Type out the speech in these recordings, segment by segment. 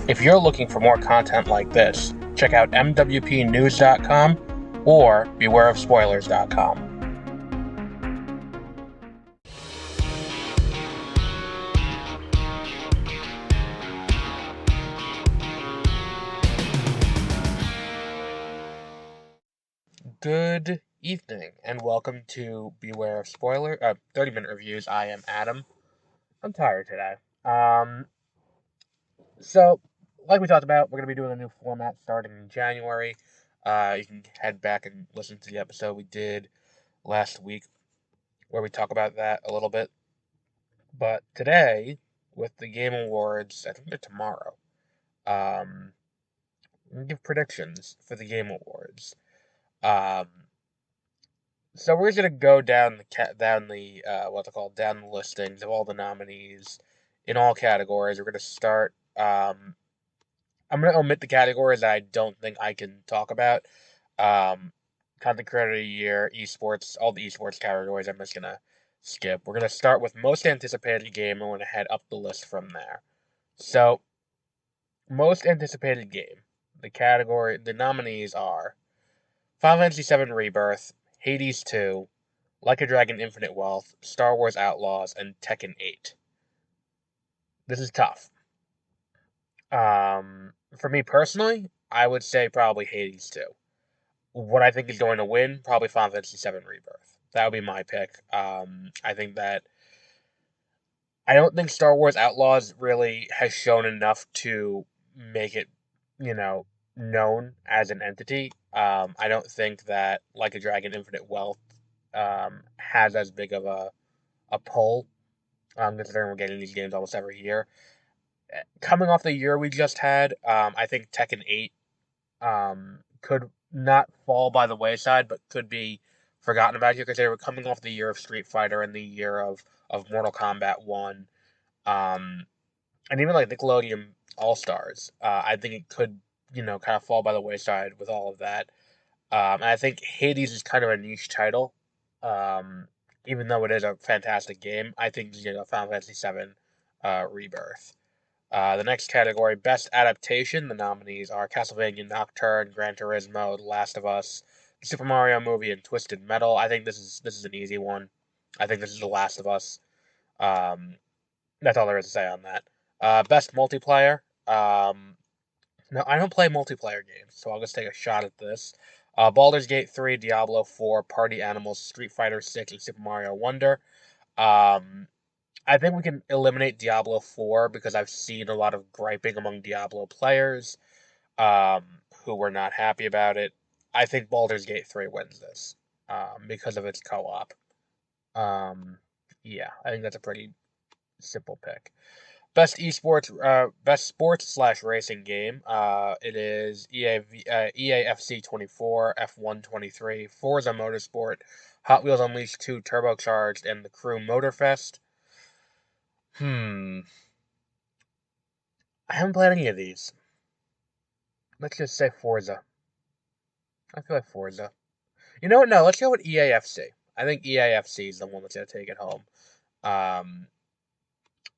If you're looking for more content like this, check out mwpnews.com or bewareofspoilers.com. Good evening, and welcome to Beware of 30-minute reviews. I am Adam. I'm tired today. So, like we talked about, we're going to be doing a new format starting in January. You can head back and listen to the episode we did last week where we talk about that a little bit. But today, with the Game Awards, I think they're tomorrow, I'm going to give predictions for the Game Awards. Um, So we're just gonna go down down the listings of all the nominees in all categories. We're gonna start. I'm gonna omit the categories that I don't think I can talk about. Um, Content Creator of the Year, esports, all the esports categories. I'm just gonna skip. We're gonna start with most anticipated game, and we're gonna head up the list from there. So most anticipated game. The nominees are Final Fantasy VII Rebirth, Hades 2, Like a Dragon Infinite Wealth, Star Wars Outlaws, and Tekken 8. This is tough. For me personally, I would say probably Hades 2. What I think is going to win, probably Final Fantasy VII Rebirth. That would be my pick. I don't think Star Wars Outlaws really has shown enough to make it, you know, known as an entity. I don't think that Like a Dragon Infinite Wealth has as big of a pull, considering we're getting these games almost every year. Coming off the year we just had, I think Tekken 8 could not fall by the wayside, but could be forgotten about here because they were coming off the year of Street Fighter and the year of Mortal Kombat 1. Um, and even like Nickelodeon All Stars. I think it could, kind of fall by the wayside with all of that. And I think Hades is kind of a niche title. Um, Even though it is a fantastic game, I think Final Fantasy VII Rebirth. The next category, Best Adaptation. The nominees are Castlevania Nocturne, Gran Turismo, The Last of Us, the Super Mario movie, and Twisted Metal. I think this is an easy one. I think this is The Last of Us. Um, that's all there is to say on that. Best Multiplayer. No, I don't play multiplayer games, so I'll just take a shot at this. Baldur's Gate 3, Diablo 4, Party Animals, Street Fighter 6, and Super Mario Wonder. Um, I think we can eliminate Diablo 4 because I've seen a lot of griping among Diablo players who were not happy about it. I think Baldur's Gate 3 wins this because of its co-op. Um, yeah, I think that's a pretty simple pick. Best sports slash racing game. It is EAFC 24, F1 23, Forza Motorsport, Hot Wheels Unleashed 2 Turbocharged, and the Crew Motorfest. Hmm. I haven't played any of these. Let's just say Forza. I feel like Forza. You know what? No, let's go with EAFC. I think EAFC is the one that's gonna take it home. Um,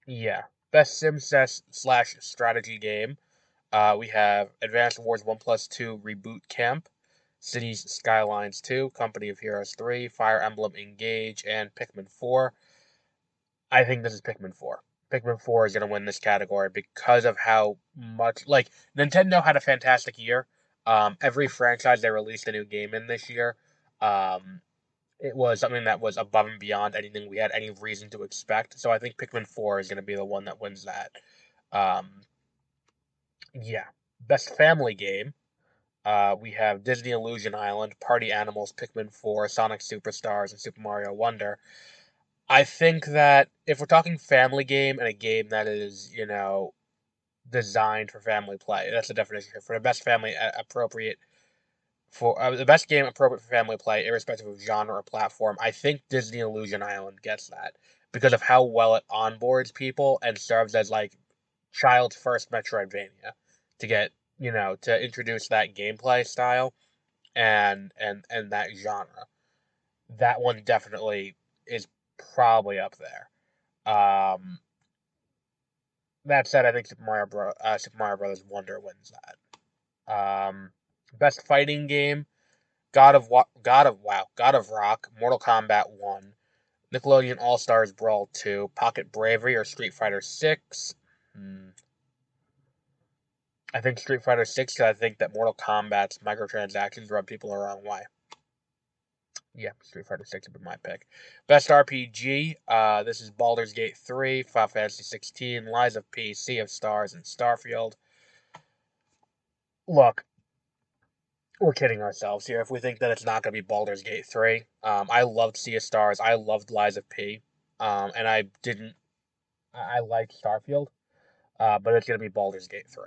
yeah. Best sim slash strategy game. We have Advanced Wars 1 Plus 2 Reboot Camp, Cities Skylines 2, Company of Heroes 3, Fire Emblem Engage, and Pikmin 4. I think this is Pikmin 4. Pikmin 4 is going to win this category because of how much. Like, Nintendo had a fantastic year. Every franchise they released a new game in this year. Um, it was something that was above and beyond anything we had any reason to expect. So I think Pikmin 4 is going to be the one that wins that. Um, yeah. Best family game. We have Disney Illusion Island, Party Animals, Pikmin 4, Sonic Superstars, and Super Mario Wonder. I think that if we're talking family game and a game that is, designed for family play, that's the definition here. For the best family appropriate for the best game appropriate for family play, irrespective of genre or platform, I think Disney Illusion Island gets that because of how well it onboards people and serves as like child's first Metroidvania to get to introduce that gameplay style and that genre. That one definitely is probably up there. Um, That said, I think Super Mario Brothers Wonder wins that. Best fighting game: God of Rock, Mortal Kombat 1, Nickelodeon All Stars Brawl 2, Pocket Bravery, or Street Fighter 6. Hmm. I think Street Fighter 6 because I think that Mortal Kombat's microtransactions rub people the wrong way. Yeah, Street Fighter 6 would be my pick. Best RPG. This is Baldur's Gate 3, Final Fantasy 16, Lies of P, Sea of Stars, and Starfield. Look, we're kidding ourselves here if we think that it's not going to be Baldur's Gate 3. I loved Sea of Stars. I loved Lies of P. And I didn't. I liked Starfield. But it's going to be Baldur's Gate 3.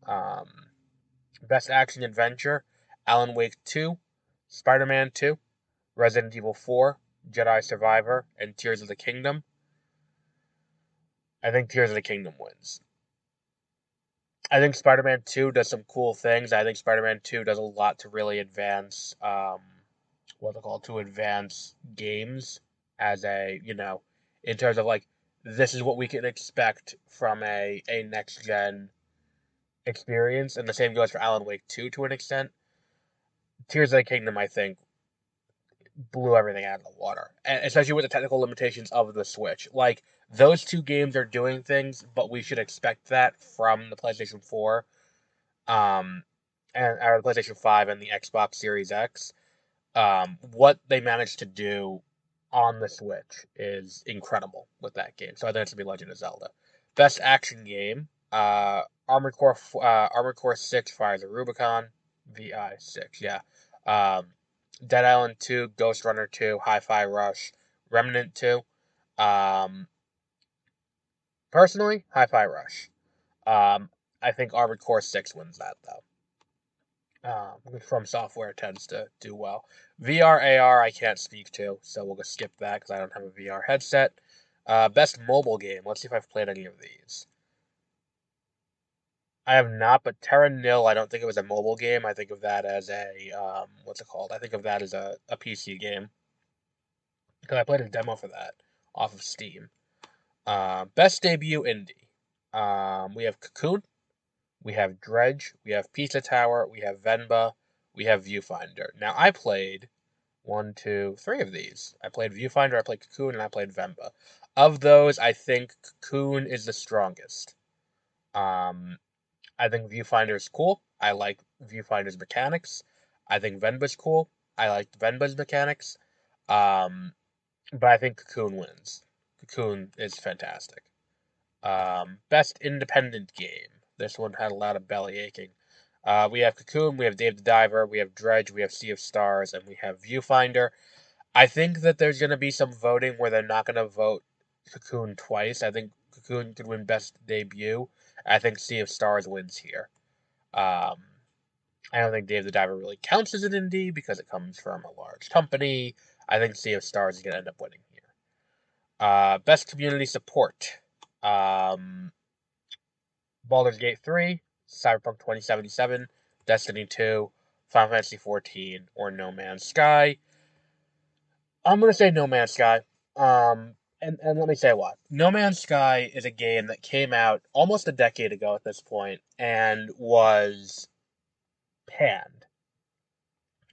Um, Best Action Adventure: Alan Wake 2, Spider Man 2, Resident Evil 4, Jedi Survivor, and Tears of the Kingdom. I think Tears of the Kingdom wins. I think Spider Man 2 does some cool things. I think Spider Man 2 does a lot to really advance, what's it called, to advance games as in terms of like, this is what we can expect from a next gen experience. And the same goes for Alan Wake 2 to an extent. Tears of the Kingdom, I think, blew everything out of the water, and especially with the technical limitations of the Switch. Like, those two games are doing things, but we should expect that from the PlayStation 4, and or the PlayStation 5 and the Xbox Series X. What they managed to do on the Switch is incredible with that game. So I think it's gonna be Legend of Zelda. Best action game: Armored Core 6: Fires of Rubicon, VI 6, yeah. Um, Dead Island 2, Ghost Runner 2, Hi-Fi Rush, Remnant 2. Um, Personally, Hi-Fi Rush. I think Armored Core 6 wins that though. From Software tends to do well. VR AR I can't speak to, so we'll just skip that because I don't have a VR headset. Best mobile game. Let's see if I've played any of these. I have not, but Terra Nil, I don't think it was a mobile game. I think of that as a what's it called? I think of that as a PC game because I played a demo for that off of Steam. Best debut indie. We have Cocoon, we have Dredge, we have Pizza Tower, we have Venba, we have Viewfinder. Now I played one, two, three of these. I played Viewfinder, I played Cocoon, and I played Venba. Of those, I think Cocoon is the strongest. Um, I think Viewfinder is cool. I like Viewfinder's mechanics. I think Venba's cool. I like Venba's mechanics. Um, but I think Cocoon wins. Cocoon is fantastic. Best independent game. This one had a lot of belly aching. We have Cocoon, we have Dave the Diver, we have Dredge, we have Sea of Stars, and we have Viewfinder. I think that there's going to be some voting where they're not going to vote Cocoon twice. I think Cocoon could win Best Debut. I think Sea of Stars wins here. Um, I don't think Dave the Diver really counts as an indie because it comes from a large company. I think Sea of Stars is going to end up winning here. Best Community Support. Um, Baldur's Gate 3, Cyberpunk 2077, Destiny 2, Final Fantasy 14, or No Man's Sky. I'm gonna say No Man's Sky. And let me say why. No Man's Sky is a game that came out almost a decade ago at this point and was panned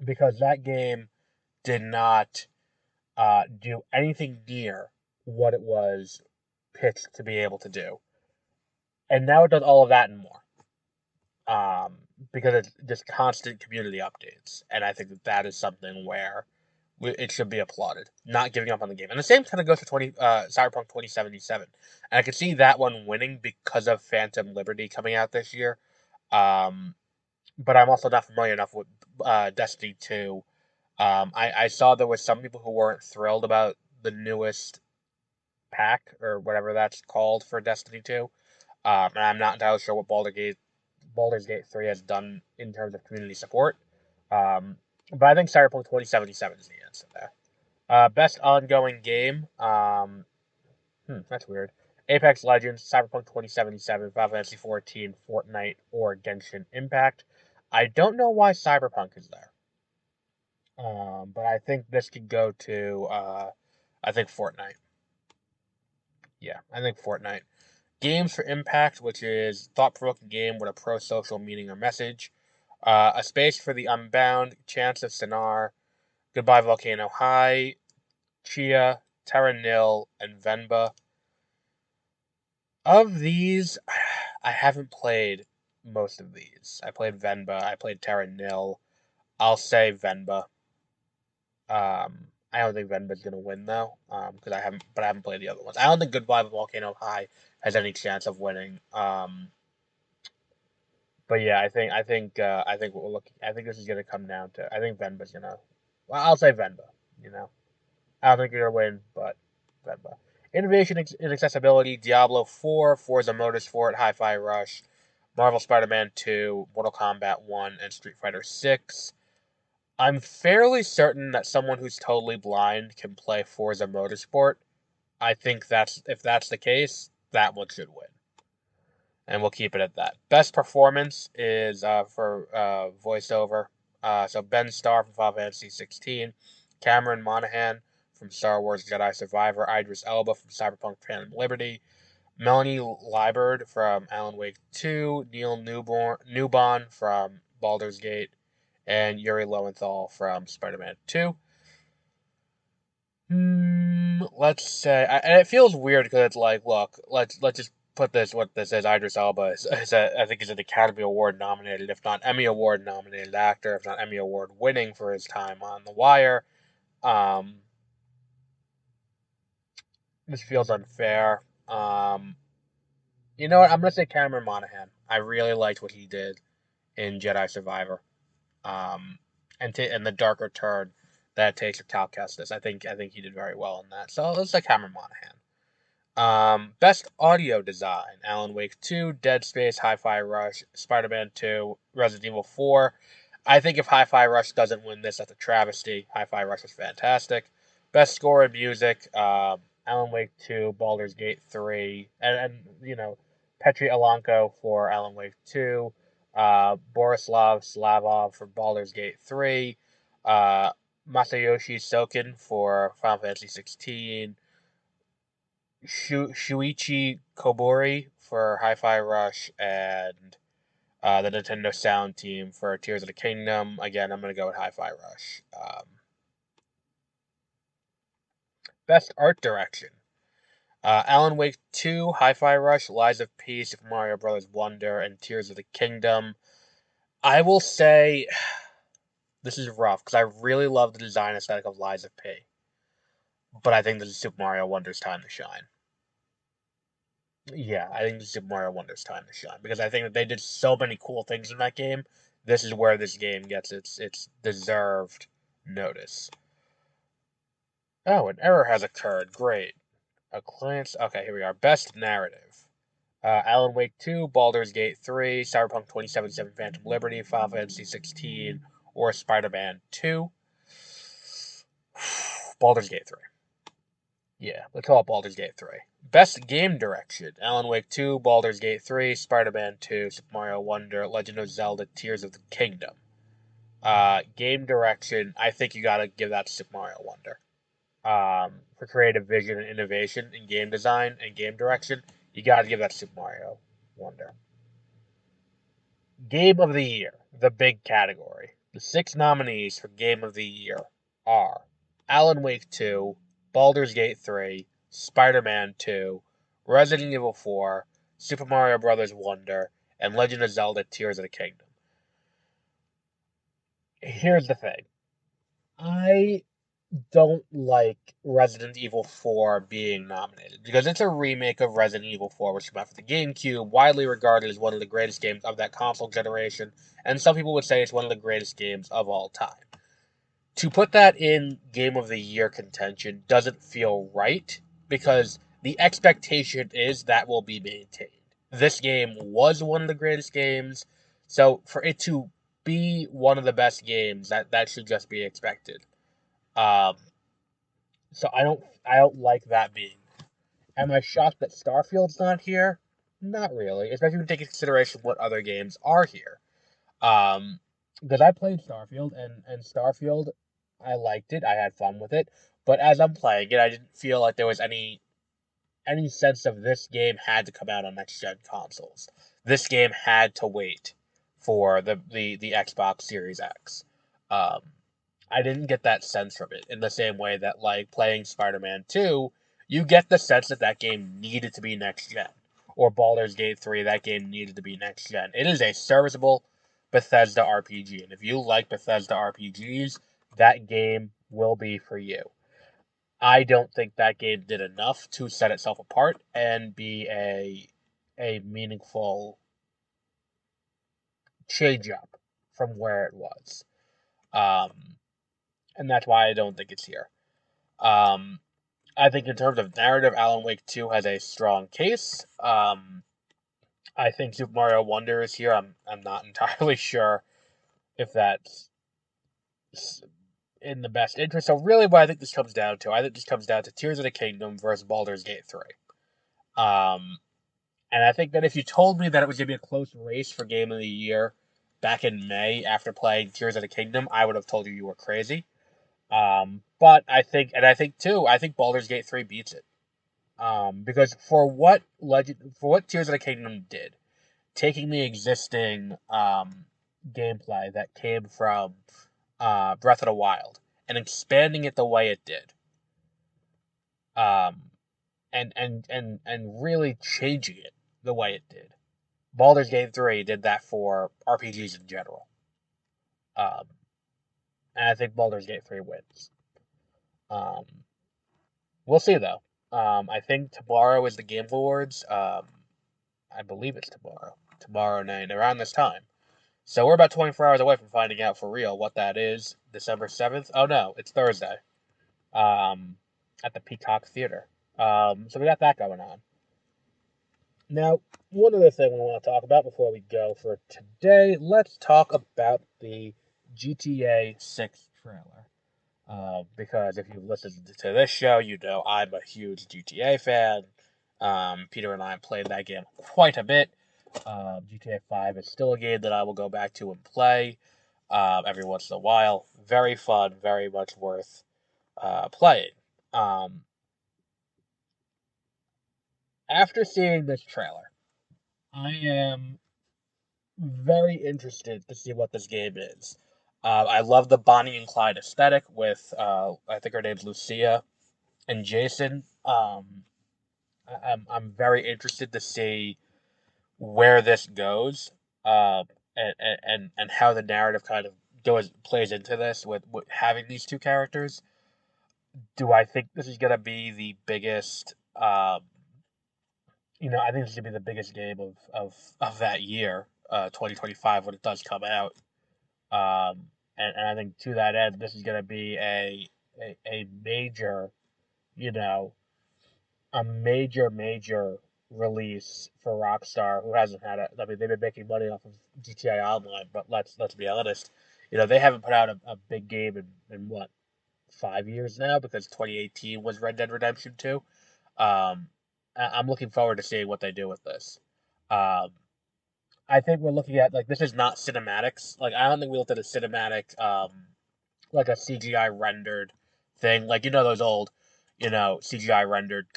because that game did not do anything near what it was pitched to be able to do, and now it does all of that and more. Um, because it's just constant community updates, and I think that that is something where it should be applauded. Not giving up on the game, and the same kind of goes for Cyberpunk 2077, and I could see that one winning because of Phantom Liberty coming out this year. Um, but I'm also not familiar enough with Destiny 2. I saw there was some people who weren't thrilled about the newest pack or whatever that's called for Destiny 2. And I'm not entirely sure what Baldur's Gate 3 has done in terms of community support. Um, but I think Cyberpunk 2077 is the answer there. Best ongoing game. That's weird. Apex Legends, Cyberpunk 2077, Final Fantasy 14, Fortnite, or Genshin Impact. I don't know why Cyberpunk is there. But I think this could go to, I think Fortnite. Yeah, I think Fortnite. Games for Impact, which is thought-provoking game with a pro-social meaning or message. A Space for the Unbound, Chance of Sinar, Goodbye Volcano High, Chia, Terra Nil, and Venba. Of these, I haven't played most of these. I played Venba, I played Terra Nil. I'll say Venba. I don't think Venba's gonna win though, because I haven't played the other ones. I don't think Goodbye Volcano High has any chance of winning. But yeah, I think what we're looking. I think this is gonna come down to. I think Venba's gonna. Well, I'll say Venba. You know, I don't think you're gonna win, but Venba. Innovation and accessibility: Diablo 4, Forza Motorsport, Hi-Fi Rush, Marvel Spider-Man 2, Mortal Kombat 1, and Street Fighter 6. I'm fairly certain that someone who's totally blind can play Forza Motorsport. I think that's if that's the case, that one should win, and we'll keep it at that. Best performance is for voiceover. So Ben Starr from Final Fantasy 16, Cameron Monaghan from Star Wars Jedi Survivor, Idris Elba from Cyberpunk Phantom Liberty, Melanie Liburd from Alan Wake 2, Neil Newbon from Baldur's Gate, and Yuri Lowenthal from Spider-Man 2. Let's say, and it feels weird because it's like, look, let's just put this what this is. Idris Elba I think he's an Academy Award nominated, if not Emmy Award nominated actor, if not Emmy Award winning for his time on The Wire. Um, this feels unfair. You know what? I'm gonna say Cameron Monaghan. I really liked what he did in Jedi Survivor. Um, and the darker turn that it takes for Cal Kestis. I think he did very well in that. So let's say Cameron Monaghan. Best audio design: Alan Wake 2, Dead Space, Hi-Fi Rush, Spider-Man 2, Resident Evil 4. I think if Hi-Fi Rush doesn't win this, that's a travesty. Hi-Fi Rush was fantastic. Best score and music: Alan Wake 2, Baldur's Gate 3, and you know, Petri Alanko for Alan Wake 2, Borislav Slavov for Baldur's Gate 3, Masayoshi Soken for Final Fantasy 16. Shuichi Kobori for Hi-Fi Rush, and the Nintendo Sound Team for Tears of the Kingdom. Again, I'm going to go with Hi-Fi Rush. Best Art Direction: Alan Wake 2, Hi-Fi Rush, Lies of P, Super Mario Bros. Wonder, and Tears of the Kingdom. I will say this is rough because I really love the design aesthetic of Lies of P, but I think this is Super Mario Wonder's time to shine. Yeah, I think this is Super Mario Wonder's time to shine because I think that they did so many cool things in that game. This is where this game gets its deserved notice. Oh, an error has occurred. Great. A client's okay. Here we are. Best narrative: Alan Wake 2, Baldur's Gate 3, Cyberpunk 2077, Phantom Liberty, Final Fantasy 16, or Spider-Man 2. Baldur's Gate 3. Yeah, let's call it Baldur's Gate 3. Best game direction: Alan Wake 2, Baldur's Gate 3, Spider-Man 2, Super Mario Wonder, Legend of Zelda, Tears of the Kingdom. Game direction, I think you gotta give that to Super Mario Wonder. For creative vision and innovation in game design and game direction, you gotta give that to Super Mario Wonder. Game of the Year, the big category. The 6 nominees for Game of the Year are Alan Wake 2, Baldur's Gate 3, Spider-Man 2, Resident Evil 4, Super Mario Bros. Wonder, and Legend of Zelda Tears of the Kingdom. Here's the thing. I don't like Resident Evil 4 being nominated because it's a remake of Resident Evil 4, which came out for the GameCube, widely regarded as one of the greatest games of that console generation, and some people would say it's one of the greatest games of all time. To put that in Game of the Year contention doesn't feel right because the expectation is that will be maintained. This game was one of the greatest games, so for it to be one of the best games, that should just be expected. Um, so I don't like that being. Am I shocked that Starfield's not here? Not really, especially when you take into consideration what other games are here. Um, because I played Starfield and Starfield, I liked it. I had fun with it, but as I'm playing it, I didn't feel like there was any any sense of this game had to come out on next gen consoles. This game had to wait for the Xbox Series X. Um, I didn't get that sense from it in the same way that like playing Spider-Man 2, you get the sense that that game needed to be next gen. Or Baldur's Gate 3, that game needed to be next gen. It is a serviceable Bethesda RPG, and if you like Bethesda RPGs, that game will be for you. I don't think that game did enough to set itself apart and be a meaningful change up from where it was. Um, and that's why I don't think it's here. Um, I think in terms of narrative, Alan Wake 2 has a strong case. I think Super Mario Wonder is here. I'm not entirely sure if that's in the best interest. So really, what I think this comes down to, I think this comes down to Tears of the Kingdom versus Baldur's Gate 3. Um, and I think that if you told me that it was going to be a close race for Game of the Year back in May after playing Tears of the Kingdom, I would have told you were crazy. But I think too, I think Baldur's Gate 3 beats it. Because for what Tears of the Kingdom did, taking the existing gameplay that came from Breath of the Wild and expanding it the way it did, um, and really changing it the way it did. Baldur's Gate 3 did that for RPGs in general. Um, and I think Baldur's Gate 3 wins. Um, we'll see though. I think tomorrow is the Game Awards. I believe it's tomorrow. Tomorrow night, around this time. So we're about 24 hours away from finding out for real what that is. December 7th? Oh no, it's Thursday. Um, at the Peacock Theater. So we got that going on. Now, one other thing we want to talk about before we go for today, let's talk about the GTA 6 trailer. Because if you've listened to this show, you know I'm a huge GTA fan. Peter and I played that game quite a bit. GTA 5 is still a game that I will go back to and play every once in a while. Very fun, very much worth playing. Um, After seeing this trailer, I am very interested to see what this game is. I love the Bonnie and Clyde aesthetic with, I think her name's Lucia and Jason. I'm very interested to see where this goes, and how the narrative kind of plays into this with having these two characters. Do I think this is gonna be the biggest? I think this is gonna be the biggest game of that year, 2025, when it does come out. And I think to that end, this is gonna be a major, you know, a major release for Rockstar, who hasn't had it. I mean, they've been making money off of GTA Online, but let's be honest, they haven't put out a big game in what, 5 years now, because 2018 was Red Dead Redemption 2. I'm looking forward to seeing what they do with this. Um, I think we're looking at, like, this is not cinematics. Like, I don't think we looked at a cinematic, like a CGI rendered thing, like those old, CGI rendered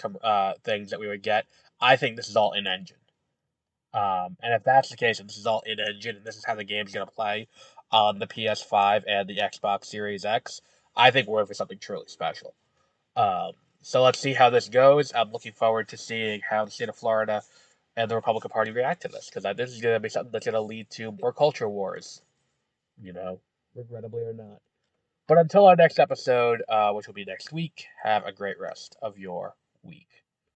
things that we would get. I think this is all in engine. And if that's the case, and this is all in engine, and this is how the game's gonna play on the PS5 and the Xbox Series X, I think we're in for something truly special. Um, so let's see how this goes. I'm looking forward to seeing how the state of Florida and the Republican Party react to this, because this is gonna be something that's gonna lead to more culture wars. Regrettably or not. But until our next episode, which will be next week, have a great rest of your week.